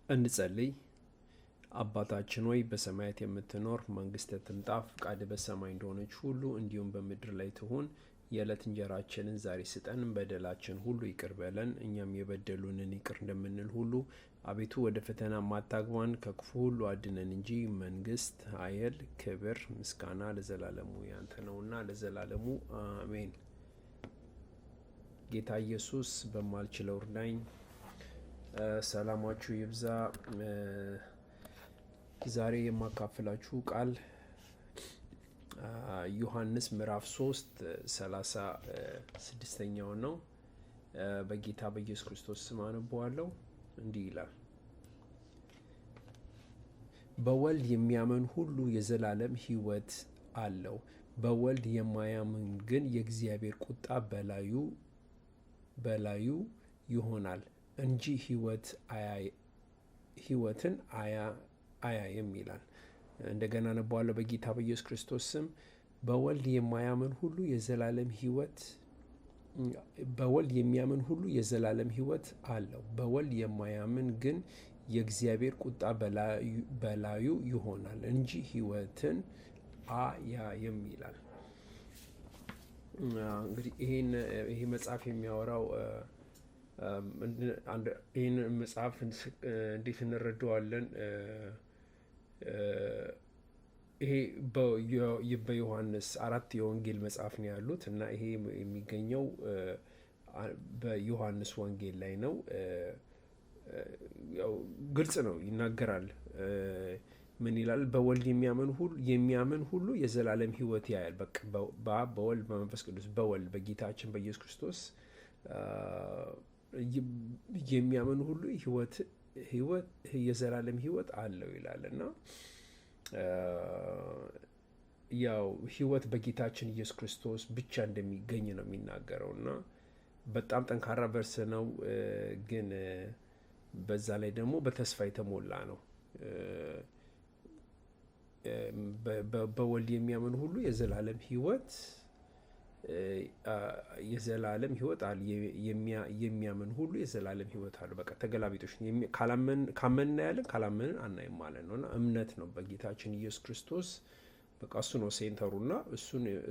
እንጸልይ። አባታችን ሆይ በሰማያት የምትኖር መንግሥትህ ትምጣ፣ ፈቃድህ በሰማይ እንደሆነች ሁሉ እንዲሁም በምድር ላይ ትሁን። የዕለት እንጀራችንን ዛሬ ስጠን፣ በደላችን ሁሉ ይቅር በለን እኛም የበደሉንን ይቅር እንደምንል ሁሉ። አቤቱ ወደ ፈተና ማታግባን ከክፉ ሁሉ አድነን እንጂ መንግሥት፣ ኃይል፣ ክብር፣ ምስጋና ለዘላለሙ ያንተ ነውና ለዘላለሙ አሜን። ጌታ ኢየሱስ በማልችለው እርዳኝ። ሰላማችሁ ይብዛ። ዛሬ የማካፍላችሁ ቃል ዮሐንስ ምዕራፍ 3 36ኛው ነው። በጌታ በኢየሱስ ክርስቶስ ስም አነበዋለሁ። እንዲህ ይላል፣ በወልድ የሚያምን ሁሉ የዘላለም ሕይወት አለው። በወልድ የማያምን ግን የእግዚአብሔር ቁጣ በላዩ ይሆናል እንጂ ሕይወትን አያይም ይላል። እንደገና አነበዋለሁ። በጌታ በኢየሱስ ክርስቶስ ስም በወልድ የሚያምን ሁሉ የዘላለም ሕይወት አለው። በወልድ የማያምን ግን የእግዚአብሔር ቁጣ በላዩ ይሆናል እንጂ ሕይወትን አያይም ይላል። እንግዲህ ይሄ መጽሐፍ የሚያወራው ይህን መጽሐፍ እንዴት እንረዳዋለን? ይሄ በዮሐንስ 4 የወንጌል መጽሐፍ ነው ያሉት እና ይሄ የሚገኘው በዮሐንስ ወንጌል ላይ ነው። ያው ግልጽ ነው፣ ይናገራል። ምን ይላል? በወልድ የሚያምን ሁሉ የዘላለም ሕይወት ያያል። በአብ በወልድ በመንፈስ ቅዱስ በወልድ በጌታችን በኢየሱስ ክርስቶስ የሚያምን ሁሉ የዘላለም ሕይወት አለው ይላል እና ያው ሕይወት በጌታችን ኢየሱስ ክርስቶስ ብቻ እንደሚገኝ ነው የሚናገረው እና በጣም ጠንካራ ቨርስ ነው፣ ግን በዛ ላይ ደግሞ በተስፋ የተሞላ ነው። በወልድ የሚያምን ሁሉ የዘላለም ሕይወት አለ። የሚያምን ሁሉ የዘላለም ሕይወት አለ። በቃ ተገላቢጦሽ። ካመንን እናያለን፣ ካላመንን አናይም ማለት ነው እና እምነት ነው በጌታችን ኢየሱስ ክርስቶስ። በቃ እሱ ነው ሴንተሩ እና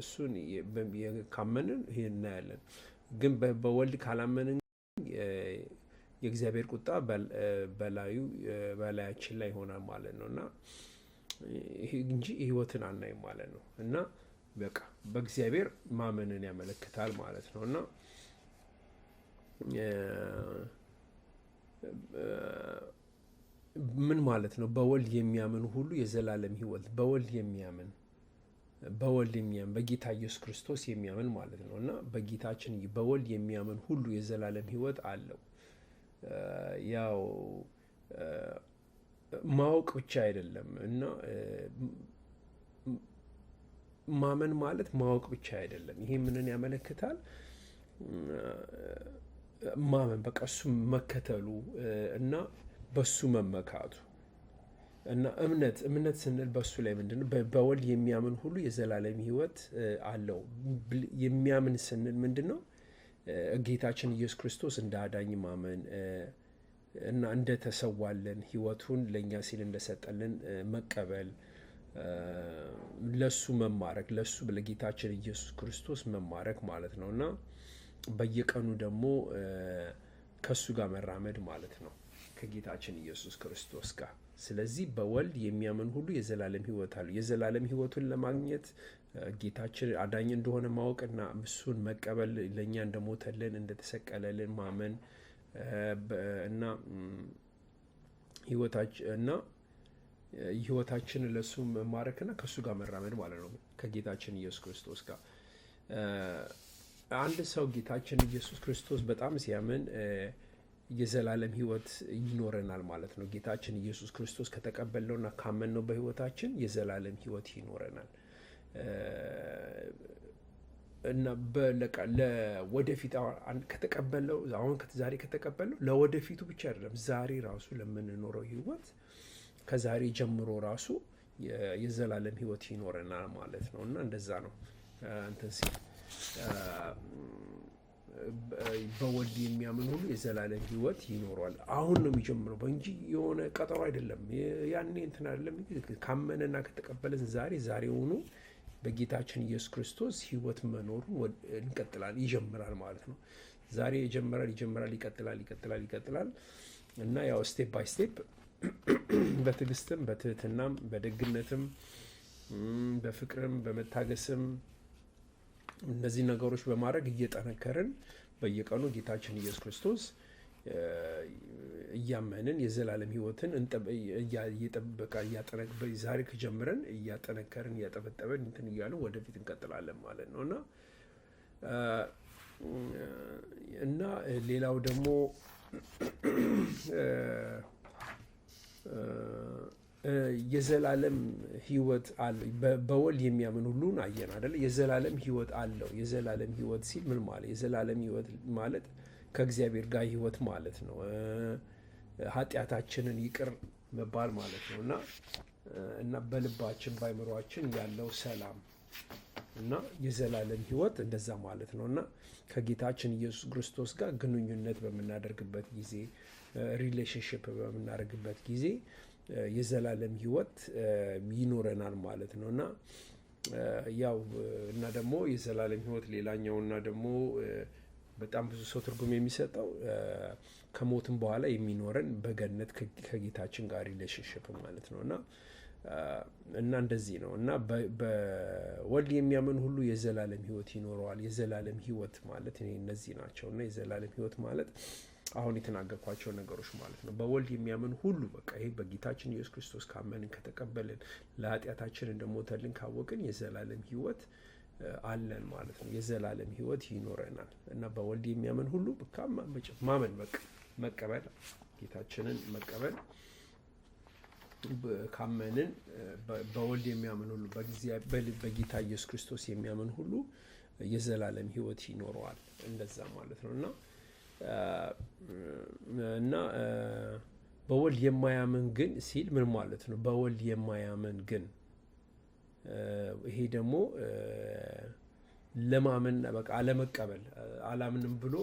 እሱን ካመንን ይሄ እናያለን። ግን በወልድ ካላመንን የእግዚአብሔር ቁጣ በላያችን ላይ ይሆናል ማለት ነው እና እንጂ ሕይወትን አናይም ማለት ነው እና በቃ በእግዚአብሔር ማመንን ያመለክታል ማለት ነው እና ምን ማለት ነው? በወልድ የሚያምን ሁሉ የዘላለም ሕይወት በወልድ የሚያምን በጌታ ኢየሱስ ክርስቶስ የሚያምን ማለት ነው እና በጌታችን በወልድ የሚያምን ሁሉ የዘላለም ሕይወት አለው። ያው ማወቅ ብቻ አይደለም እና ማመን ማለት ማወቅ ብቻ አይደለም። ይሄ ምንን ያመለክታል? ማመን በቃ እሱ መከተሉ እና በሱ መመካቱ እና እምነት ስንል በሱ ላይ ምንድን ነው? በወልድ የሚያምን ሁሉ የዘላለም ሕይወት አለው። የሚያምን ስንል ምንድን ነው? ጌታችን ኢየሱስ ክርስቶስ እንደ አዳኝ ማመን እና እንደተሰዋለን ሕይወቱን ለእኛ ሲል እንደሰጠልን መቀበል፣ ለሱ መማረክ፣ ለጌታችን ኢየሱስ ክርስቶስ መማረክ ማለት ነው እና በየቀኑ ደግሞ ከሱ ጋር መራመድ ማለት ነው ከጌታችን ኢየሱስ ክርስቶስ ጋር። ስለዚህ በወልድ የሚያምን ሁሉ የዘላለም ሕይወት አለው። የዘላለም ሕይወቱን ለማግኘት ጌታችን አዳኝ እንደሆነ ማወቅና እሱን መቀበል፣ ለእኛ እንደሞተልን እንደተሰቀለልን ማመን እና ሕይወታችንን ለሱ መማረክና ከሱ ጋር መራመድ ማለት ነው ከጌታችን ኢየሱስ ክርስቶስ ጋር። አንድ ሰው ጌታችን ኢየሱስ ክርስቶስ በጣም ሲያምን የዘላለም ሕይወት ይኖረናል ማለት ነው። ጌታችን ኢየሱስ ክርስቶስ ከተቀበልነውና ካመንነው በሕይወታችን የዘላለም ሕይወት ይኖረናል እና ለወደፊት ከተቀበለው ዛሬ ከተቀበለው ለወደፊቱ ብቻ አይደለም፣ ዛሬ ራሱ ለምንኖረው ሕይወት ከዛሬ ጀምሮ ራሱ የዘላለም ሕይወት ይኖረናል ማለት ነው እና እንደዛ ነው እንትን ሲል በወልድ የሚያምን ሁሉ የዘላለም ሕይወት ይኖረዋል። አሁን ነው የሚጀምረው እንጂ የሆነ ቀጠሮ አይደለም። ያኔ እንትን አይደለም። ካመነና ከተቀበለን ዛሬውኑ በጌታችን ኢየሱስ ክርስቶስ ሕይወት መኖሩን እንቀጥላል ይጀምራል ማለት ነው። ዛሬ ይጀምራል፣ ይቀጥላል እና ያው ስቴፕ ባይ ስቴፕ በትዕግስትም በትህትናም በደግነትም በፍቅርም በመታገስም እነዚህ ነገሮች በማድረግ እየጠነከርን በየቀኑ ጌታችን ኢየሱስ ክርስቶስ እያመንን የዘላለም ሕይወትን ዛሬ ከጀምረን እያጠነከርን እያጠበጠበን እንትን እያለን ወደፊት እንቀጥላለን ማለት ነው እና ሌላው ደግሞ የዘላለም ሕይወት አለ። በወልድ የሚያምን ሁሉን አየን አይደለ? የዘላለም ሕይወት አለው። የዘላለም ሕይወት ሲል ምን ማለት? የዘላለም ሕይወት ማለት ከእግዚአብሔር ጋር ሕይወት ማለት ነው። ኃጢአታችንን ይቅር መባል ማለት ነው እና በልባችን በአእምሯችን ያለው ሰላም እና የዘላለም ሕይወት እንደዛ ማለት ነው እና ከጌታችን ኢየሱስ ክርስቶስ ጋር ግንኙነት በምናደርግበት ጊዜ ሪሌሽንሽፕ በምናደርግበት ጊዜ የዘላለም ሕይወት ይኖረናል ማለት ነው እና ያው እና ደግሞ የዘላለም ሕይወት ሌላኛውና ደግሞ በጣም ብዙ ሰው ትርጉም የሚሰጠው ከሞትም በኋላ የሚኖረን በገነት ከጌታችን ጋር ሪሌሽንሽፕ ማለት ነው እና እንደዚህ ነው እና በወልድ የሚያምን ሁሉ የዘላለም ሕይወት ይኖረዋል። የዘላለም ሕይወት ማለት እነዚህ ናቸው እና የዘላለም ሕይወት ማለት አሁን የተናገርኳቸው ነገሮች ማለት ነው። በወልድ የሚያምን ሁሉ በቃ ይሄ በጌታችን ኢየሱስ ክርስቶስ ካመንን ከተቀበልን ለኃጢአታችን እንደሞተልን ካወቅን የዘላለም ሕይወት አለን ማለት ነው። የዘላለም ሕይወት ይኖረናል እና በወልድ የሚያምን ሁሉ በቃ ማመን በቃ መቀበል ጌታችንን መቀበል ካመንን በወልድ የሚያምን ሁሉ በጌታ ኢየሱስ ክርስቶስ የሚያምን ሁሉ የዘላለም ሕይወት ይኖረዋል። እንደዛ ማለት ነው እና በወልድ የማያምን ግን ሲል ምን ማለት ነው? በወልድ የማያምን ግን ይሄ ደግሞ ለማመን በቃ አለመቀበል፣ አላምንም ብሎ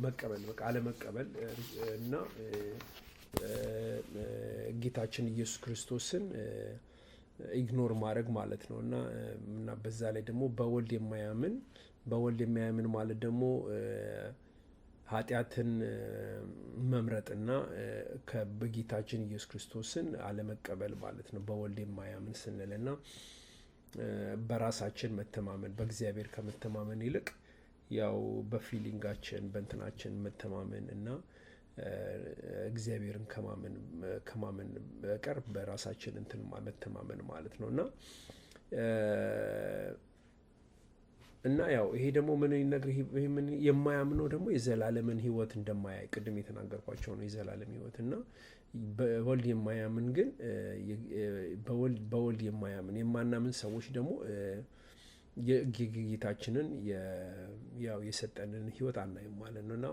መቀበል በቃ አለመቀበል እና ጌታችን ኢየሱስ ክርስቶስን ኢግኖር ማድረግ ማለት ነው እና በዛ ላይ ደግሞ በወልድ የማያምን ማለት ደግሞ ኃጢአትን መምረጥና በጌታችን ኢየሱስ ክርስቶስን አለመቀበል ማለት ነው። በወልድ የማያምን ስንልና በራሳችን መተማመን በእግዚአብሔር ከመተማመን ይልቅ ያው በፊሊንጋችን በእንትናችን መተማመን እና እግዚአብሔርን ከማመን በቀር በራሳችን እንትን መተማመን ማለት ነው እና ያው ይሄ ደግሞ ምን ይነግር የማያምነው ደግሞ የዘላለምን ሕይወት እንደማያይ ቅድም የተናገርኳቸው ነው። የዘላለም ሕይወት እና በወልድ የማያምን ግን በወልድ የማናምን ሰዎች ደግሞ የጌታችንን ያው የሰጠንን ሕይወት አናይም ማለት ነው እና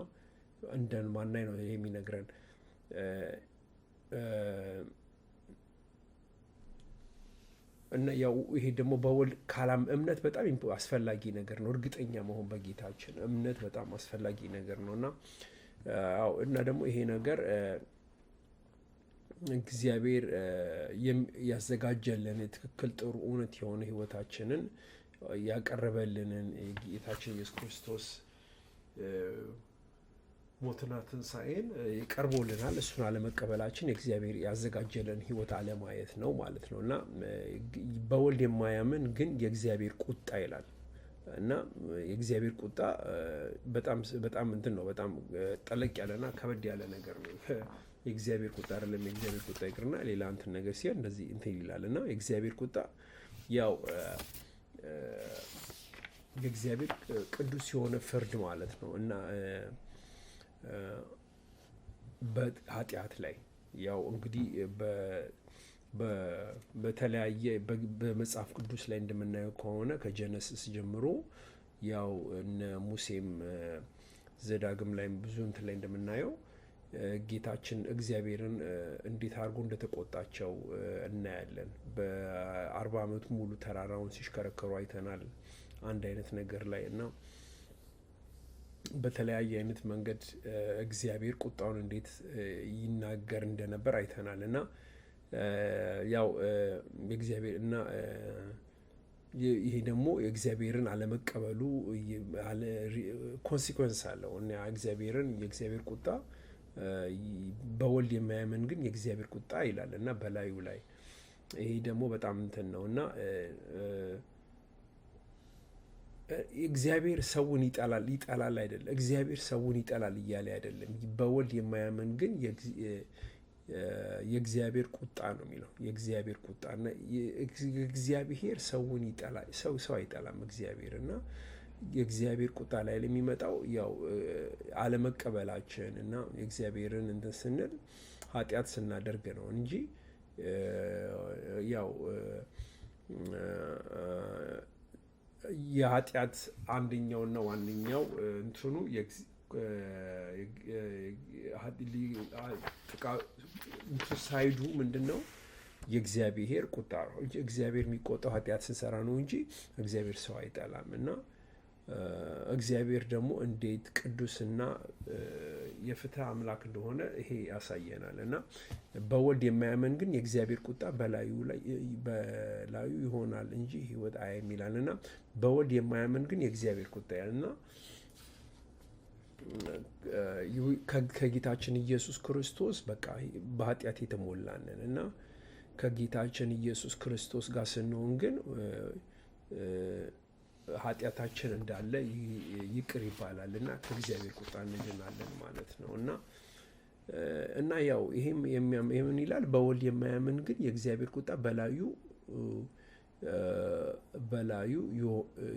እንደማናይ ነው የሚነግረን እና ያው ይሄ ደግሞ በወልድ እምነት በጣም አስፈላጊ ነገር ነው። እርግጠኛ መሆን በጌታችን እምነት በጣም አስፈላጊ ነገር ነው እና ደግሞ ይሄ ነገር እግዚአብሔር ያዘጋጀልን ትክክል ጥሩ እውነት የሆነ ሕይወታችንን ያቀረበልንን ጌታችን ኢየሱስ ክርስቶስ ሞትና ትንሣኤን ቀርቦልናል። እሱን አለመቀበላችን የእግዚአብሔር ያዘጋጀልን ሕይወት አለማየት ነው ማለት ነው እና በወልድ የማያምን ግን የእግዚአብሔር ቁጣ ይላል እና የእግዚአብሔር ቁጣ በጣም እንትን ነው። በጣም ጠለቅ ያለና ከበድ ያለ ነገር ነው። የእግዚአብሔር ቁጣ አይደለም። የእግዚአብሔር ቁጣ ይቅርና ሌላ እንትን ነገር ሲሆን እንደዚህ እንትን ይላል እና የእግዚአብሔር ቁጣ ያው የእግዚአብሔር ቅዱስ የሆነ ፍርድ ማለት ነው እና በኃጢአት ላይ ያው እንግዲህ በተለያየ በመጽሐፍ ቅዱስ ላይ እንደምናየው ከሆነ ከጀነሲስ ጀምሮ ያው እነ ሙሴም ዘዳግም ላይ ብዙ እንትን ላይ እንደምናየው ጌታችን እግዚአብሔርን እንዴት አድርጎ እንደተቆጣቸው እናያለን። በ40 ዓመቱ ሙሉ ተራራውን ሲሽከረከሩ አይተናል አንድ አይነት ነገር ላይ እና በተለያየ አይነት መንገድ እግዚአብሔር ቁጣውን እንዴት ይናገር እንደነበር አይተናል እና ያው የእግዚአብሔር እና ይሄ ደግሞ የእግዚአብሔርን አለመቀበሉ ኮንሲኩዌንስ አለው እና የእግዚአብሔር ቁጣ በወልድ የማያምን ግን የእግዚአብሔር ቁጣ ይላል እና በላዩ ላይ ይሄ ደግሞ በጣም እንትን ነው እና እግዚአብሔር ሰውን ይጠላል አይደለም። እግዚአብሔር ሰውን ይጠላል እያለ አይደለም። በወልድ የማያምን ግን የእግዚአብሔር ቁጣ ነው የሚለው። የእግዚአብሔር ቁጣ እና እግዚአብሔር ሰውን ይጠላል። ሰው አይጠላም እግዚአብሔር እና የእግዚአብሔር ቁጣ ላይ የሚመጣው ያው አለመቀበላችን እና የእግዚአብሔርን እንትን ስንል ኃጢአት ስናደርግ ነው እንጂ ያው የኃጢአት አንደኛውና ዋነኛው እንትኑ ሳይዱ ምንድን ነው? የእግዚአብሔር ቁጣ ነው። እግዚአብሔር የሚቆጣው ኃጢአት ስንሰራ ነው እንጂ እግዚአብሔር ሰው አይጠላም እና እግዚአብሔር ደግሞ እንዴት ቅዱስና የፍትህ አምላክ እንደሆነ ይሄ ያሳየናል እና በወልድ የማያምን ግን የእግዚአብሔር ቁጣ በላዩ ይሆናል እንጂ ሕይወት አያይም ይላል እና በወልድ የማያምን ግን የእግዚአብሔር ቁጣ ያል እና ከጌታችን ኢየሱስ ክርስቶስ በቃ በኃጢአት የተሞላንን እና ከጌታችን ኢየሱስ ክርስቶስ ጋር ስንሆን ግን ኃጢአታችን እንዳለ ይቅር ይባላል እና ከእግዚአብሔር ቁጣ እንድናለን ማለት ነው እና ያው ይሄም ምን ይላል? በወልድ የማያምን ግን የእግዚአብሔር ቁጣ በላዩ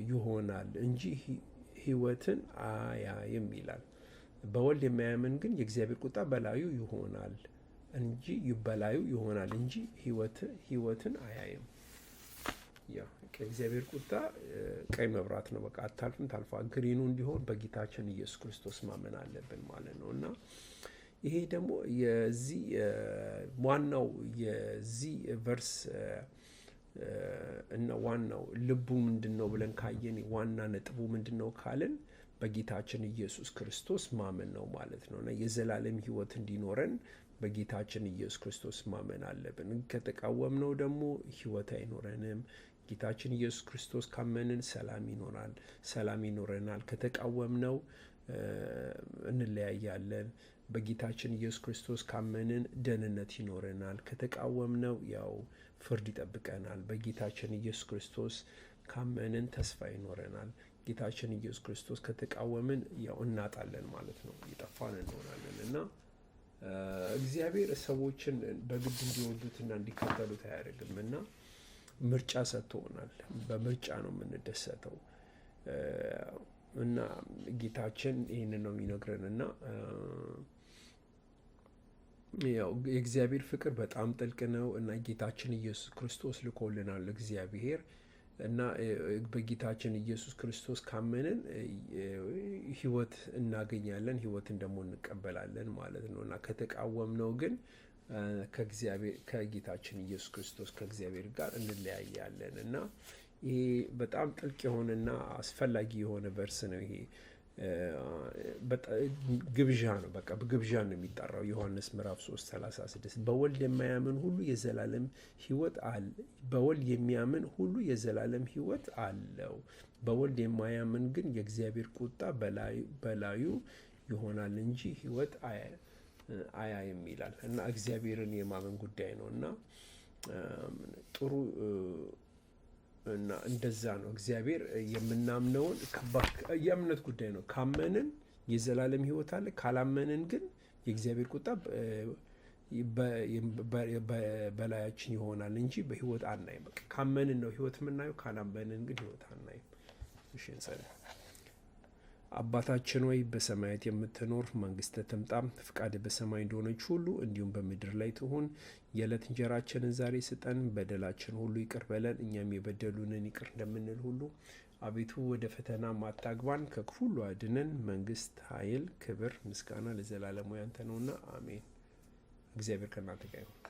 ይሆናል እንጂ ሕይወትን አያይም ይላል። በወልድ የማያምን ግን የእግዚአብሔር ቁጣ በላዩ ይሆናል እንጂ ሕይወትን አያይም። ያው ከእግዚአብሔር ቁጣ ቀይ መብራት ነው። በቃ አታልፍም፣ ታልፋ ግሪኑ እንዲሆን በጌታችን ኢየሱስ ክርስቶስ ማመን አለብን ማለት ነው እና ይሄ ደግሞ ዋናው የዚህ ቨርስ እና ዋናው ልቡ ምንድን ነው ብለን ካየን ዋና ነጥቡ ምንድን ነው ካልን በጌታችን ኢየሱስ ክርስቶስ ማመን ነው ማለት ነው እና የዘላለም ሕይወት እንዲኖረን በጌታችን ኢየሱስ ክርስቶስ ማመን አለብን። ከተቃወምነው ደግሞ ሕይወት አይኖረንም። ጌታችን ኢየሱስ ክርስቶስ ካመንን ሰላም ይኖረናል። ከተቃወምነው እንለያያለን። በጌታችን ኢየሱስ ክርስቶስ ካመንን ደህንነት ይኖረናል። ከተቃወምነው ያው ፍርድ ይጠብቀናል። በጌታችን ኢየሱስ ክርስቶስ ካመንን ተስፋ ይኖረናል። ጌታችን ኢየሱስ ክርስቶስ ከተቃወምን ያው እናጣለን ማለት ነው፣ የጠፋን እንሆናለን እና እግዚአብሔር ሰዎችን በግድ እንዲወዱትና እንዲከተሉት አያደርግም እና ምርጫ ሰጥቶናል። በምርጫ ነው የምንደሰተው እና ጌታችን ይህንን ነው የሚነግረን እና ያው የእግዚአብሔር ፍቅር በጣም ጥልቅ ነው እና ጌታችን ኢየሱስ ክርስቶስ ልኮልናል እግዚአብሔር እና በጌታችን ኢየሱስ ክርስቶስ ካመንን ሕይወት እናገኛለን፣ ሕይወትን ደግሞ እንቀበላለን ማለት ነው እና ከተቃወምነው ግን ከጌታችን ኢየሱስ ክርስቶስ ከእግዚአብሔር ጋር እንለያያለን እና ይሄ በጣም ጥልቅ የሆነና አስፈላጊ የሆነ ቨርስ ነው። ይሄ ግብዣ ነው። በቃ ግብዣ ነው የሚጠራው። ዮሐንስ ምዕራፍ 3:36 በወልድ የማያምን ሁሉ የዘላለም ሕይወት አለው። በወልድ የማያምን ግን የእግዚአብሔር ቁጣ በላዩ ይሆናል እንጂ ሕይወት አያይም ይላል እና እግዚአብሔርን የማመን ጉዳይ ነው እና ጥሩ እና እንደዛ ነው። እግዚአብሔር የምናምነውን የእምነት ጉዳይ ነው። ካመንን የዘላለም ሕይወት አለ። ካላመንን ግን የእግዚአብሔር ቁጣ በላያችን ይሆናል እንጂ በሕይወት አናይም። በቃ ካመንን ነው ሕይወት የምናየው፣ ካላመንን ግን ሕይወት አናይም። እሺ እንጸልይ። አባታችን ሆይ በሰማያት የምትኖር መንግሥትህ ትምጣ፣ ፍቃድህ በሰማይ እንደሆነች ሁሉ እንዲሁም በምድር ላይ ትሁን። የዕለት እንጀራችንን ዛሬ ስጠን፣ በደላችን ሁሉ ይቅር በለን እኛም የበደሉንን ይቅር እንደምንል ሁሉ። አቤቱ ወደ ፈተና አታግባን፣ ከክፉ ሁሉ አድነን። መንግሥት፣ ኃይል፣ ክብር፣ ምስጋና ለዘላለሙ ያንተ ነውና አሜን። እግዚአብሔር ከእናንተ ጋር ይሁን።